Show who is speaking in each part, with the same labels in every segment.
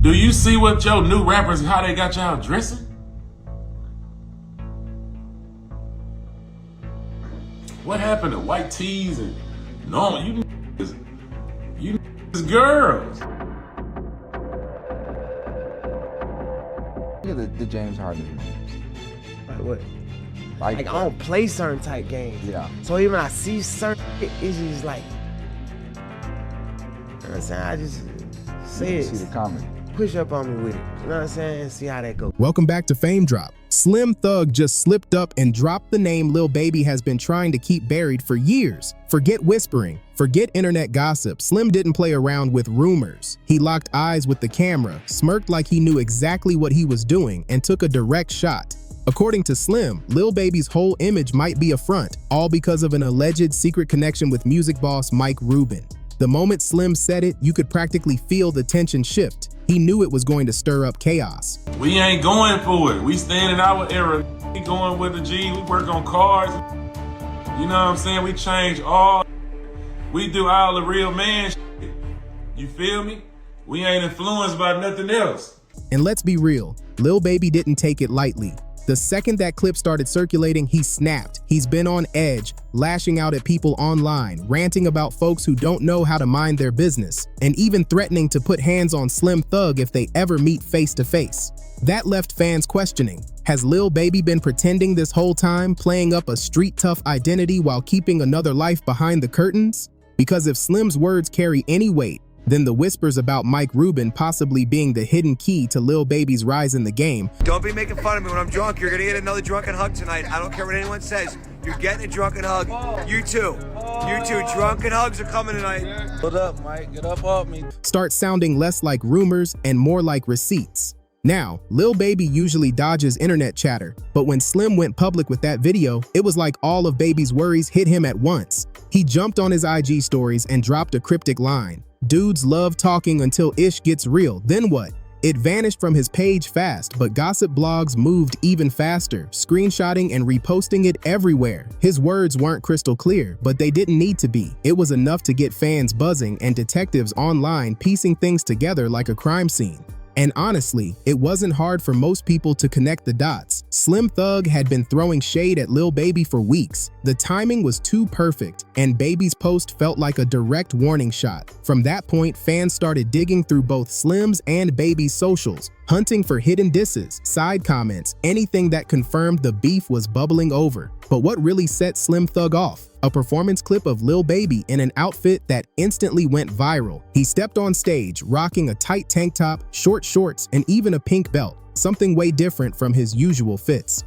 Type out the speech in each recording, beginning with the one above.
Speaker 1: Do you see what your new rappers, how they got y'all dressing? What happened to white tees and normal? You girls.
Speaker 2: Look at the James Harden games.
Speaker 3: Like what?
Speaker 2: Like
Speaker 3: I don't play certain type games.
Speaker 2: Yeah.
Speaker 3: So even when I see certain, it's just like, you know what I'm saying? I just say
Speaker 2: see the
Speaker 3: it.
Speaker 2: comedy.
Speaker 3: Push up on me with it. You know what I'm saying? And see how that goes.
Speaker 4: Welcome back to Fame Drop. Slim Thug just slipped up and dropped the name Lil Baby has been trying to keep buried for years. Forget whispering, forget internet gossip. Slim didn't play around with rumors. He locked eyes with the camera, smirked like he knew exactly what he was doing, and took a direct shot. According to Slim, Lil Baby's whole image might be a front, all because of an alleged secret connection with music boss Mike Rubin. The moment Slim said it, you could practically feel the tension shift. He knew it was going to stir up chaos.
Speaker 1: We ain't going for it. We stand in our era. We going with the G. We work on cars. You know what I'm saying? We change all. We do all the real man shit. You feel me? We ain't influenced by nothing else.
Speaker 4: And let's be real, Lil Baby didn't take it lightly. The second that clip started circulating, he snapped. He's been on edge, lashing out at people online, ranting about folks who don't know how to mind their business, and even threatening to put hands on Slim Thug if they ever meet face to face. That left fans questioning, has Lil Baby been pretending this whole time, playing up a street-tough identity while keeping another life behind the curtains? Because if Slim's words carry any weight, then the whispers about Mike Rubin possibly being the hidden key to Lil Baby's rise in the game.
Speaker 5: Don't be making fun of me when I'm drunk. You're gonna get another drunken hug tonight. I don't care what anyone says. You're getting a drunken hug. You too. You too. Drunken hugs are coming tonight.
Speaker 6: Get up, Mike. Get up off me.
Speaker 4: Start sounding less like rumors and more like receipts. Now, Lil Baby usually dodges internet chatter, but when Slim went public with that video, it was like all of Baby's worries hit him at once. He jumped on his IG stories and dropped a cryptic line. Dudes love talking until ish gets real, then what? It vanished from his page fast, but gossip blogs moved even faster, screenshotting and reposting it everywhere. His words weren't crystal clear, but they didn't need to be. It was enough to get fans buzzing and detectives online piecing things together like a crime scene. And honestly, it wasn't hard for most people to connect the dots. Slim Thug had been throwing shade at Lil Baby for weeks. The timing was too perfect, and Baby's post felt like a direct warning shot. From that point, fans started digging through both Slim's and Baby's socials, hunting for hidden disses, side comments, anything that confirmed the beef was bubbling over. But what really set Slim Thug off? A performance clip of Lil Baby in an outfit that instantly went viral. He stepped on stage, rocking a tight tank top, short shorts, and even a pink belt, something way different from his usual fits.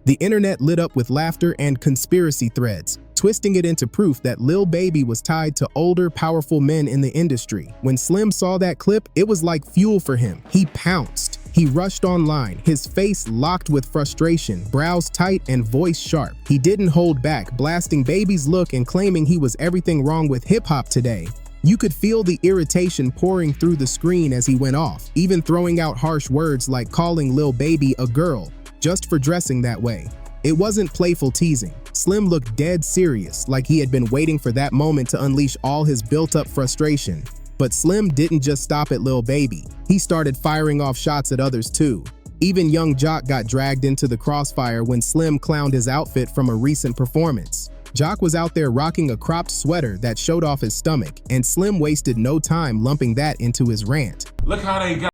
Speaker 4: The internet lit up with laughter and conspiracy threads, twisting it into proof that Lil Baby was tied to older, powerful men in the industry. When Slim saw that clip, it was like fuel for him. He pounced. He rushed online, his face locked with frustration, brows tight and voice sharp. He didn't hold back, blasting Baby's look and claiming he was everything wrong with hip-hop today. You could feel the irritation pouring through the screen as he went off, even throwing out harsh words like calling Lil Baby a girl, just for dressing that way. It wasn't playful teasing. Slim looked dead serious, like he had been waiting for that moment to unleash all his built-up frustration. But Slim didn't just stop at Lil Baby. He started firing off shots at others too. Even Young Jock got dragged into the crossfire when Slim clowned his outfit from a recent performance. Jock was out there rocking a cropped sweater that showed off his stomach, and Slim wasted no time lumping that into his rant.
Speaker 1: Look how they got.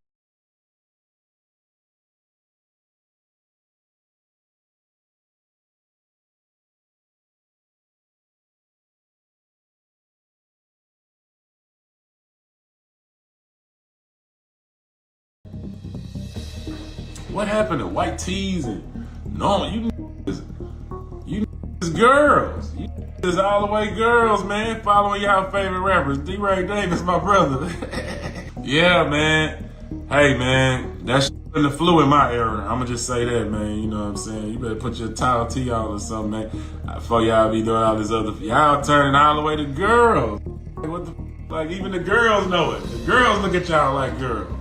Speaker 1: What happened to white tees and normal? You girls. You is all the way girls, man. Following y'all favorite rappers. D-Ray Davis, my brother. Yeah, man. Hey, man. That's in the flu in my era. I'ma just say that, man. You know what I'm saying? You better put your towel tee on or something, man. Before y'all be doing all this other. Y'all turning all the way to girls. What the? Like, even the girls know it. The girls look at y'all like girls.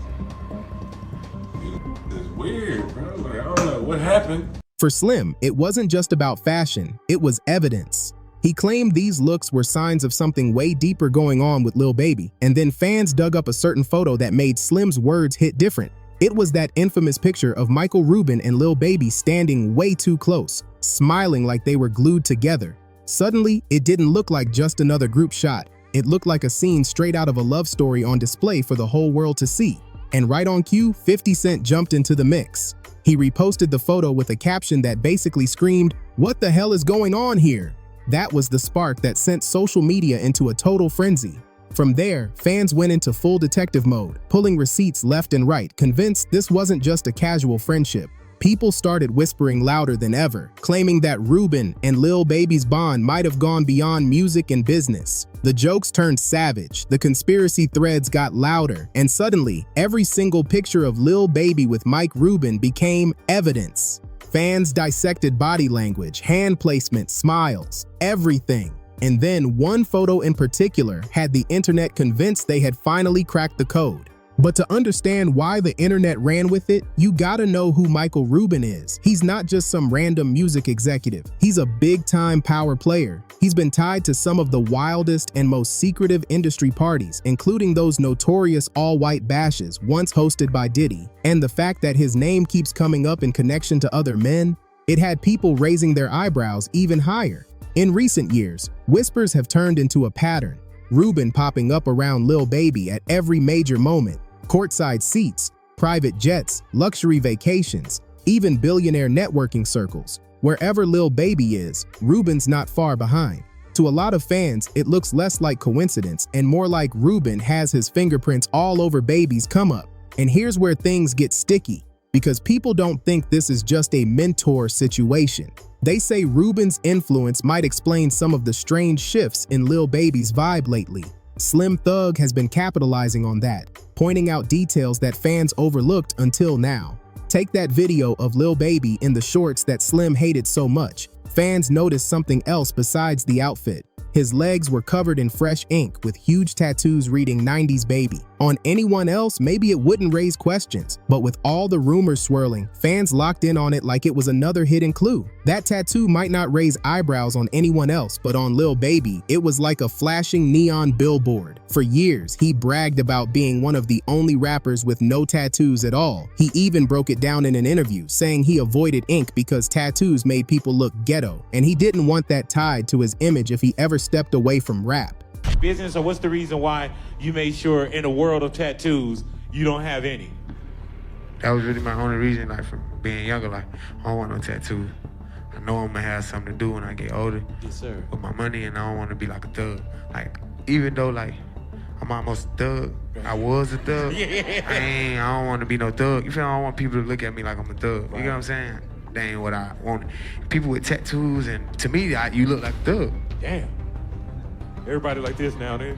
Speaker 1: It's weird, bro. Like, I don't know what happened.
Speaker 4: For Slim, it wasn't just about fashion, it was evidence. He claimed these looks were signs of something way deeper going on with Lil Baby, and then fans dug up a certain photo that made Slim's words hit different. It was that infamous picture of Michael Rubin and Lil Baby standing way too close, smiling like they were glued together. Suddenly, it didn't look like just another group shot. It looked like a scene straight out of a love story on display for the whole world to see. And right on cue, 50 Cent jumped into the mix. He reposted the photo with a caption that basically screamed, "What the hell is going on here?" That was the spark that sent social media into a total frenzy. From there, fans went into full detective mode, pulling receipts left and right, convinced this wasn't just a casual friendship. People started whispering louder than ever, claiming that Rubin and Lil Baby's bond might have gone beyond music and business. The jokes turned savage, the conspiracy threads got louder, and suddenly, every single picture of Lil Baby with Mike Rubin became evidence. Fans dissected body language, hand placement, smiles, everything. And then one photo in particular had the internet convinced they had finally cracked the code. But to understand why the internet ran with it, you gotta know who Michael Rubin is. He's not just some random music executive. He's a big-time power player. He's been tied to some of the wildest and most secretive industry parties, including those notorious all-white bashes once hosted by Diddy. And the fact that his name keeps coming up in connection to other men, it had people raising their eyebrows even higher. In recent years, whispers have turned into a pattern. Rubin popping up around Lil Baby at every major moment. Courtside seats, private jets, luxury vacations, even billionaire networking circles. Wherever Lil Baby is, Rubin's not far behind. To a lot of fans, it looks less like coincidence and more like Rubin has his fingerprints all over Baby's come up. And here's where things get sticky, because people don't think this is just a mentor situation. They say Rubin's influence might explain some of the strange shifts in Lil Baby's vibe lately. Slim Thug has been capitalizing on that, pointing out details that fans overlooked until now. Take that video of Lil Baby in the shorts that Slim hated so much. Fans noticed something else besides the outfit. His legs were covered in fresh ink with huge tattoos reading 90s Baby. On anyone else, maybe it wouldn't raise questions, but with all the rumors swirling, fans locked in on it like it was another hidden clue. That tattoo might not raise eyebrows on anyone else, but on Lil Baby, it was like a flashing neon billboard. For years, he bragged about being one of the only rappers with no tattoos at all. He even broke it down in an interview, saying he avoided ink because tattoos made people look ghetto, and he didn't want that tied to his image if he ever stepped away from rap.
Speaker 7: Business, or what's the reason why you made sure in a world of tattoos you don't have any?
Speaker 8: That was really my only reason, like, for being younger. Like, I don't want no tattoos. I know I'm gonna have something to do when I get older.
Speaker 7: Yes, sir.
Speaker 8: With my money, and I don't want to be like a thug. Like, even though, like, I'm almost a thug, I was a thug. I don't want to be no thug. You feel? I don't want people to look at me like I'm a thug. You know what I'm saying? That ain't what I want. People with tattoos, and to me, you look like a thug.
Speaker 7: Damn. Everybody like this now, then.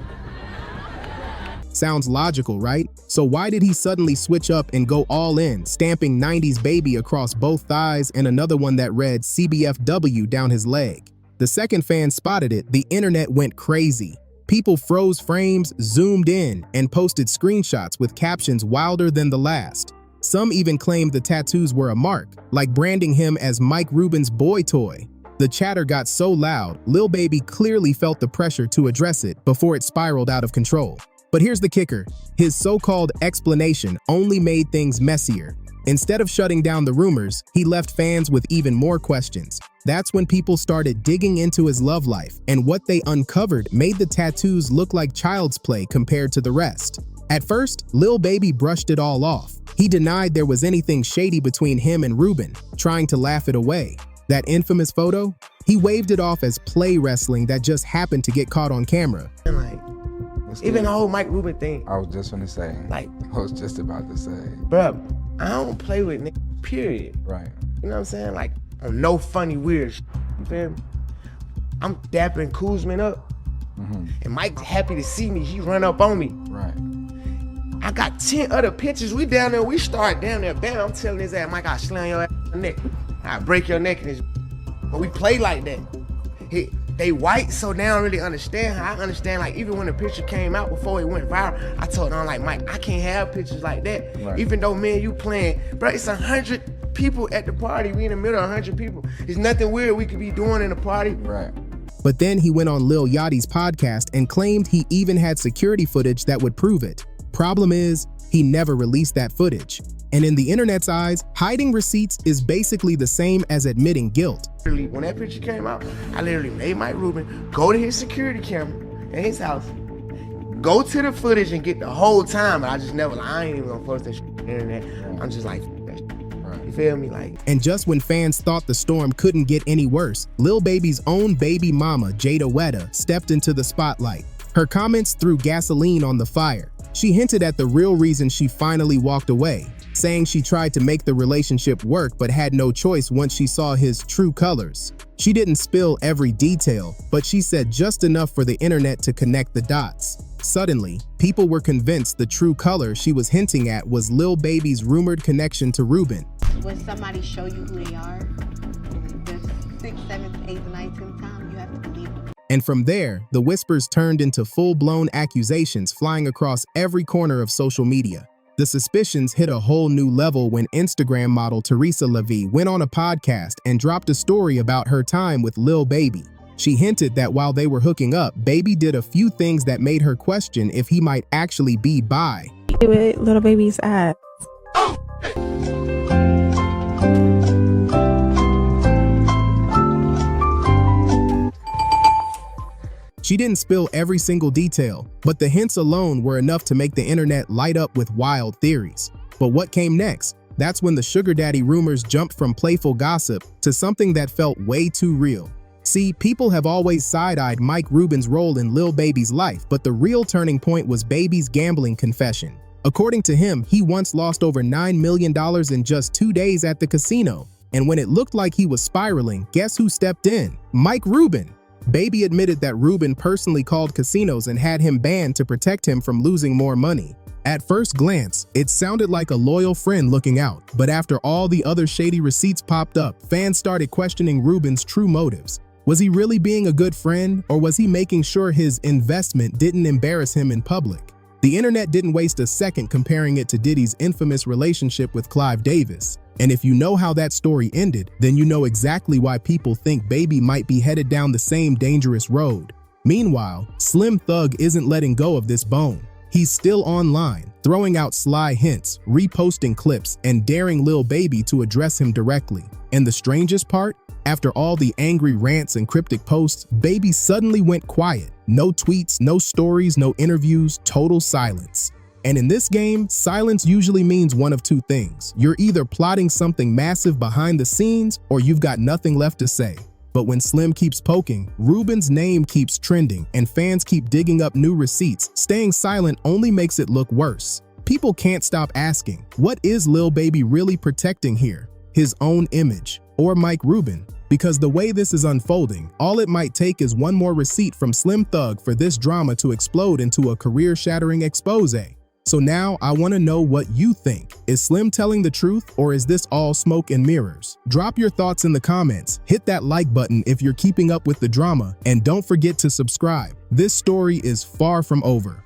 Speaker 4: Sounds logical, right? So why did he suddenly switch up and go all in, stamping 90s Baby across both thighs and another one that read CBFW down his leg? The second fan spotted it, the internet went crazy. People froze frames, zoomed in, and posted screenshots with captions wilder than the last. Some even claimed the tattoos were a mark, like branding him as Mike Rubin's boy toy. The chatter got so loud, Lil Baby clearly felt the pressure to address it before it spiraled out of control. But here's the kicker. His so-called explanation only made things messier. Instead of shutting down the rumors, he left fans with even more questions. That's when people started digging into his love life, and what they uncovered made the tattoos look like child's play compared to the rest. At first, Lil Baby brushed it all off. He denied there was anything shady between him and Rubin, trying to laugh it away. That infamous photo? He waved it off as play wrestling that just happened to get caught on camera.
Speaker 3: And like, even the whole Mike Rubin thing.
Speaker 2: I was just gonna say.
Speaker 3: Like,
Speaker 2: I was just about to say.
Speaker 3: bruh, I don't play with niggas, period.
Speaker 2: Right.
Speaker 3: You know what I'm saying? Like, on no funny weird shit. You feel me? I'm dapping Kuzman up. And Mike's happy to see me. He run up on me.
Speaker 2: Right.
Speaker 3: I got 10 other pictures. We down there, we start down there, bam. I'm telling his ass, Mike, I slam your ass in the neck. I break your neck in this. But we play like that. they white, so they don't really understand how I understand. Like, even when the picture came out before it went viral, I told them, like, Mike, I can't have pictures like that.
Speaker 2: Right.
Speaker 3: Even though me and you playing, bro, it's 100 people at the party. We in the middle of 100 people. There's nothing weird we could be doing in the party.
Speaker 2: Right.
Speaker 4: But then he went on Lil Yachty's podcast and claimed he even had security footage that would prove it. Problem is, he never released that footage. And in the internet's eyes, hiding receipts is basically the same as admitting guilt.
Speaker 3: When that picture came out, I literally made Mike Rubin go to his security camera in his house, go to the footage and get the whole time. But I just never, I ain't even gonna post that shit on the internet. I'm just like, that shit. You feel me? Like.
Speaker 4: And just when fans thought the storm couldn't get any worse, Lil Baby's own baby mama, Jada Weta, stepped into the spotlight. Her comments threw gasoline on the fire. She hinted at the real reason she finally walked away, saying she tried to make the relationship work but had no choice once she saw his true colors. She didn't spill every detail, but she said just enough for the internet to connect the dots. Suddenly, people were convinced the true color she was hinting at was Lil Baby's rumored connection to Rubin.
Speaker 9: When somebody show you who they are, the 6th, 7th, 8th, 9th, 10th time, you have to believe them.
Speaker 4: And from there, the whispers turned into full-blown accusations flying across every corner of social media. The suspicions hit a whole new level when Instagram model Teresa Levy went on a podcast and dropped a story about her time with Lil Baby. She hinted that while they were hooking up, Baby did a few things that made her question if he might actually be bi.
Speaker 10: With Lil Baby's ass.
Speaker 4: She didn't spill every single detail, but the hints alone were enough to make the internet light up with wild theories. But what came next? That's when the sugar daddy rumors jumped from playful gossip to something that felt way too real. See, people have always side-eyed Mike Rubin's role in Lil Baby's life, but the real turning point was Baby's gambling confession. According to him, he once lost over $9 million in just 2 days at the casino. And when it looked like he was spiraling, guess who stepped in? Mike Rubin. Baby admitted that Rubin personally called casinos and had him banned to protect him from losing more money. At first glance, it sounded like a loyal friend looking out, but after all the other shady receipts popped up, fans started questioning Rubin's true motives. Was he really being a good friend, or was he making sure his investment didn't embarrass him in public? The internet didn't waste a second comparing it to Diddy's infamous relationship with Clive Davis. And if you know how that story ended, then you know exactly why people think Baby might be headed down the same dangerous road. Meanwhile, Slim Thug isn't letting go of this bone. He's still online, throwing out sly hints, reposting clips, and daring Lil Baby to address him directly. And the strangest part? After all the angry rants and cryptic posts, Baby suddenly went quiet. No tweets, no stories, no interviews, total silence. And in this game, silence usually means one of two things. You're either plotting something massive behind the scenes, or you've got nothing left to say. But when Slim keeps poking, Rubin's name keeps trending, and fans keep digging up new receipts, staying silent only makes it look worse. People can't stop asking, what is Lil Baby really protecting here? His own image, or Mike Rubin? Because the way this is unfolding, all it might take is one more receipt from Slim Thug for this drama to explode into a career-shattering expose. So now I want to know what you think. Is Slim telling the truth, or is this all smoke and mirrors? Drop your thoughts in the comments, hit that like button if you're keeping up with the drama, and don't forget to subscribe. This story is far from over.